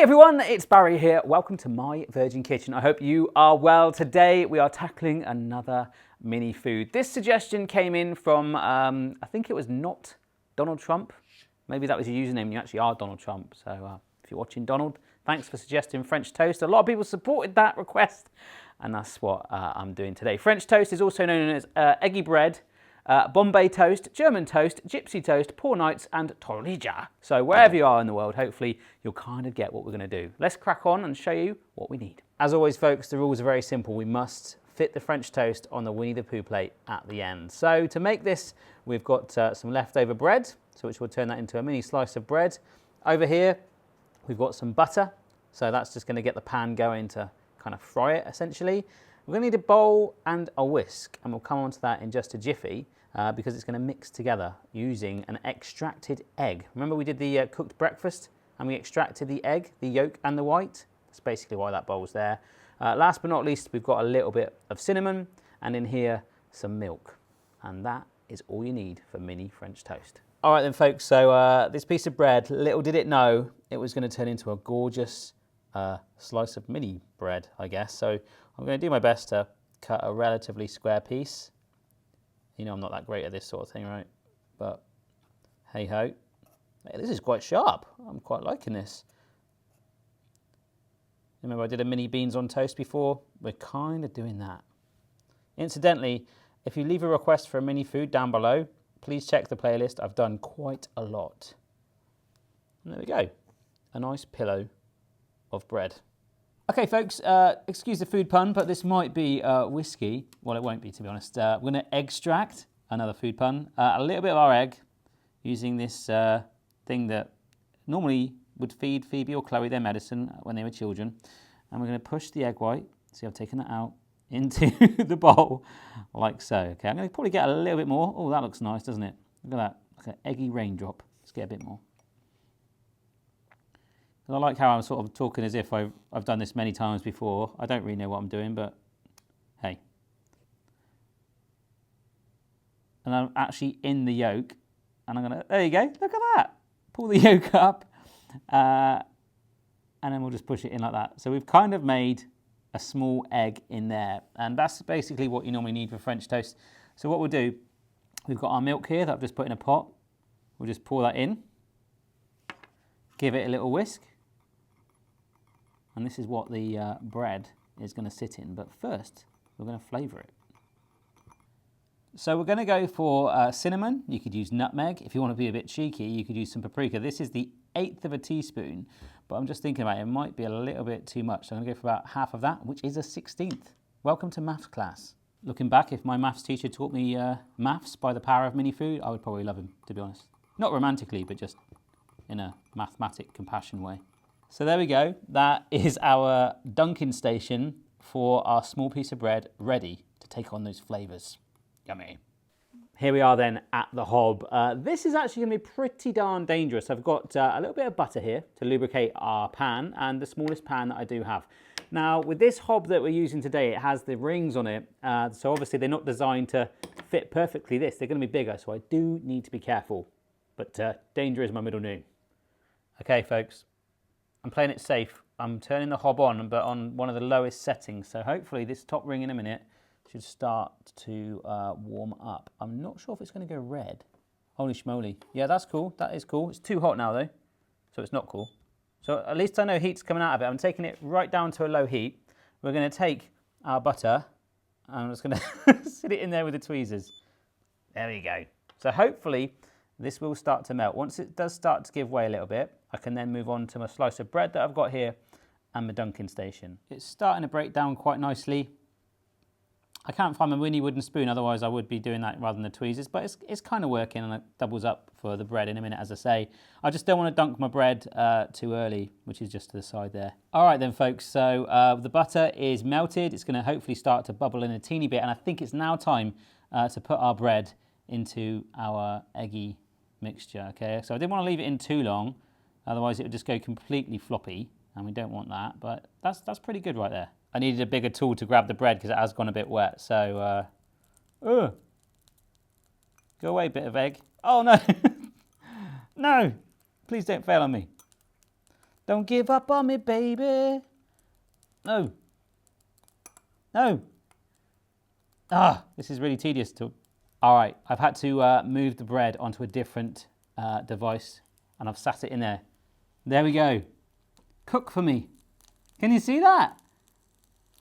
everyone, it's Barry here. Welcome to my Virgin Kitchen. I hope you are well. Today we are tackling another mini food. This suggestion came in from, I think it was not Donald Trump. Maybe that was your username and you actually are Donald Trump. So if you're watching Donald, thanks for suggesting French toast. A lot of people supported that request and that's what I'm doing today. French toast is also known as eggy bread, Bombay toast, German toast, gypsy toast, poor nights, and tortilla. So wherever you are in the world, hopefully you'll kind of get what we're going to do. Let's crack on and show you what we need. As always, folks, the rules are very simple. We must fit the French toast on the Winnie the Pooh plate at the end. So to make this, we've got some leftover bread, so which will turn that into a mini slice of bread. Over here, we've got some butter. So that's just going to get the pan going to kind of fry it, essentially. We're going to need a bowl and a whisk, and we'll come on to that in just a jiffy because it's going to mix together using an extracted egg. Remember we did the cooked breakfast and we extracted the egg, the yolk and the white? That's basically why that bowl's there. Last but not least, we've got a little bit of cinnamon and in here some milk. And that is all you need for mini French toast. All right then folks, so this piece of bread, little did it know, it was going to turn into a gorgeous slice of mini bread, I guess. So I'm going to do my best to cut a relatively square piece. You know I'm not that great at this sort of thing, right? But hey ho. Hey, this is quite sharp. I'm quite liking this. Remember I did a mini beans on toast before? We're kind of doing that. Incidentally, if you leave a request for a mini food down below, please check the playlist. I've done quite a lot. And there we go. A nice pillow of bread. Okay folks, excuse the food pun, but this might be whiskey. Well, it won't be, to be honest. We're going to extract, another food pun, a little bit of our egg using this thing that normally would feed Phoebe or Chloe their medicine when they were children. And we're going to push the egg white, see I've taken that out, into the bowl like so. Okay, I'm going to probably get a little bit more. Oh, that looks nice, doesn't it? Look at that, like an eggy raindrop. Let's get a bit more. I like how I'm sort of talking as if I've done this many times before. I don't really know what I'm doing, but hey. And I'm actually in the yolk, and I'm gonna, there you go, look at that. Pull the yolk up, and then we'll just push it in like that. So we've kind of made a small egg in there, and that's basically what you normally need for French toast. So what we'll do, we've got our milk here that I've just put in a pot. We'll just pour that in, give it a little whisk. And this is what the bread is going to sit in. But first, we're going to flavour it. So we're going to go for cinnamon. You could use nutmeg. If you want to be a bit cheeky, you could use some paprika. This is the 1/8 of a teaspoon. But I'm just thinking about it. It might be a little bit too much. So I'm going to go for about half of that, which is a 1/16. Welcome to maths class. Looking back, if my maths teacher taught me maths by the power of mini food, I would probably love him, to be honest. Not romantically, but just in a mathematic compassion way. So there we go, that is our dunking station for our small piece of bread ready to take on those flavours. Yummy. Here we are then at the hob. This is actually going to be pretty darn dangerous. I've got a little bit of butter here to lubricate our pan and the smallest pan that I do have. Now with this hob that we're using today, it has the rings on it, so obviously they're not designed to fit perfectly this. They're going to be bigger, so I do need to be careful. But danger is my middle name. Okay folks. I'm playing it safe. I'm turning the hob on, but on one of the lowest settings. So hopefully this top ring in a minute should start to warm up. I'm not sure if it's going to go red. Holy schmoly. Yeah, that's cool. That is cool. It's too hot now though, so it's not cool. So at least I know heat's coming out of it. I'm taking it right down to a low heat. We're going to take our butter and I'm just going to sit it in there with the tweezers. There we go. So hopefully this will start to melt. Once it does start to give way a little bit, I can then move on to my slice of bread that I've got here and my dunking station. It's starting to break down quite nicely. I can't find my mini wooden spoon, otherwise I would be doing that rather than the tweezers, but it's kind of working and it doubles up for the bread in a minute, as I say. I just don't want to dunk my bread too early, which is just to the side there. All right then folks, so the butter is melted. It's going to hopefully start to bubble in a teeny bit, and I think it's now time to put our bread into our eggy mixture, okay? So I didn't want to leave it in too long, otherwise it would just go completely floppy, and we don't want that, but that's pretty good right there. I needed a bigger tool to grab the bread because it has gone a bit wet, so go away, bit of egg. Oh no, no, please don't fail on me. Don't give up on me, baby. No. No. Ah, this is really tedious. All right, I've had to move the bread onto a different device, and I've sat it in there. There we go. Cook for me. Can you see that?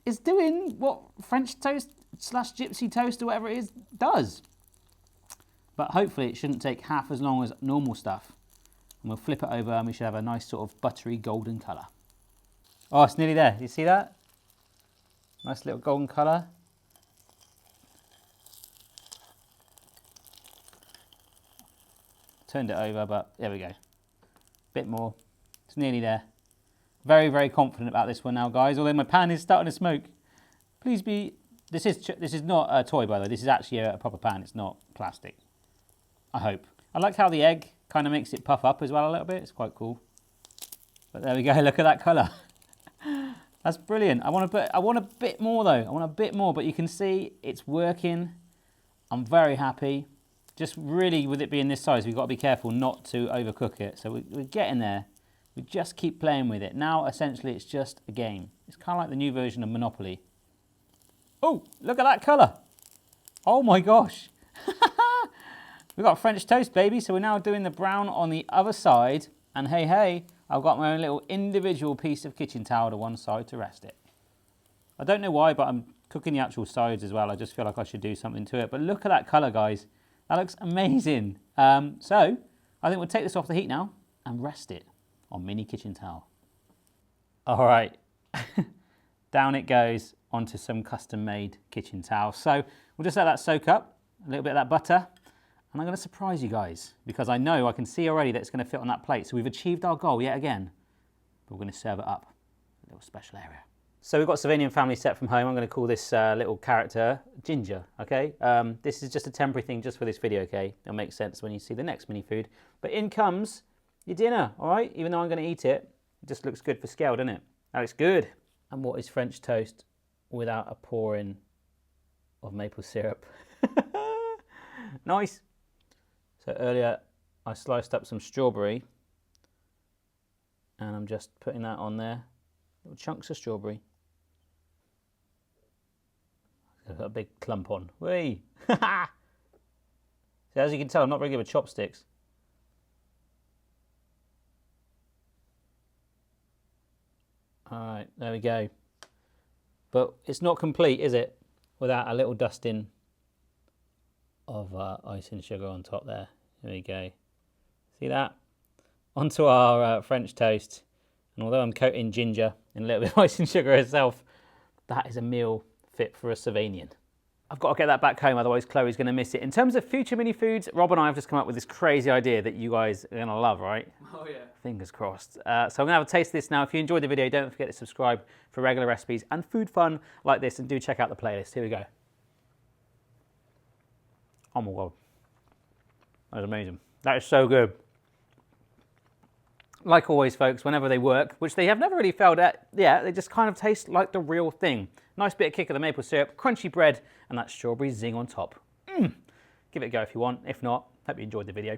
It's doing what French toast / gypsy toast or whatever it is does. But hopefully it shouldn't take half as long as normal stuff. And we'll flip it over and we should have a nice sort of buttery golden colour. Oh, it's nearly there. You see that? Nice little golden colour. Turned it over, but there we go. Bit more. It's nearly there. Very, very confident about this one now, guys. Although my pan is starting to smoke. Please be... This is not a toy, by the way. This is actually a proper pan. It's not plastic. I hope. I like how the egg kind of makes it puff up as well a little bit. It's quite cool. But there we go. Look at that colour. That's brilliant. I want a bit more, though. I want a bit more. But you can see it's working. I'm very happy. Just really, with it being this size, we've got to be careful not to overcook it. So we're getting there. We just keep playing with it. Now, essentially, it's just a game. It's kind of like the new version of Monopoly. Oh, look at that colour. Oh, my gosh. We've got French toast, baby. So we're now doing the brown on the other side. And hey, hey, I've got my own little individual piece of kitchen towel to one side to rest it. I don't know why, but I'm cooking the actual sides as well. I just feel like I should do something to it. But look at that colour, guys. That looks amazing. So I think we'll take this off the heat now and rest it on mini kitchen towel. All right, down it goes onto some custom made kitchen towel. So we'll just let that soak up, a little bit of that butter, and I'm gonna surprise you guys because I know I can see already that it's gonna fit on that plate. So we've achieved our goal yet again, but we're gonna serve it up, a little special area. So we've got Savanian family set from home. I'm going to call this little character Ginger, okay? This is just a temporary thing just for this video, okay? It'll make sense when you see the next mini food. But in comes your dinner, all right? Even though I'm going to eat it, it just looks good for scale, doesn't it? That looks good. And what is French toast without a pouring of maple syrup? Nice. So earlier I sliced up some strawberry and I'm just putting that on there. Little chunks of strawberry. Got a big clump on. Whee! So as you can tell, I'm not very good with chopsticks. Alright, there we go. But it's not complete, is it? Without a little dusting of icing sugar on top there. There we go. See that? Onto our French toast. And although I'm coating Ginger in a little bit of icing sugar herself, that is a meal fit for a Savanian. I've got to get that back home, otherwise Chloe's going to miss it. In terms of future mini foods, Rob and I have just come up with this crazy idea that you guys are going to love, right? Oh yeah. Fingers crossed. So I'm going to have a taste of this now. If you enjoyed the video, don't forget to subscribe for regular recipes and food fun like this, and do check out the playlist. Here we go. Oh my God. That is amazing. That is so good. Like always, folks, whenever they work, which they have never really failed at yet, they just kind of taste like the real thing. Nice bit of kick of the maple syrup, crunchy bread, and that strawberry zing on top. Give it a go if you want. If not, hope you enjoyed the video.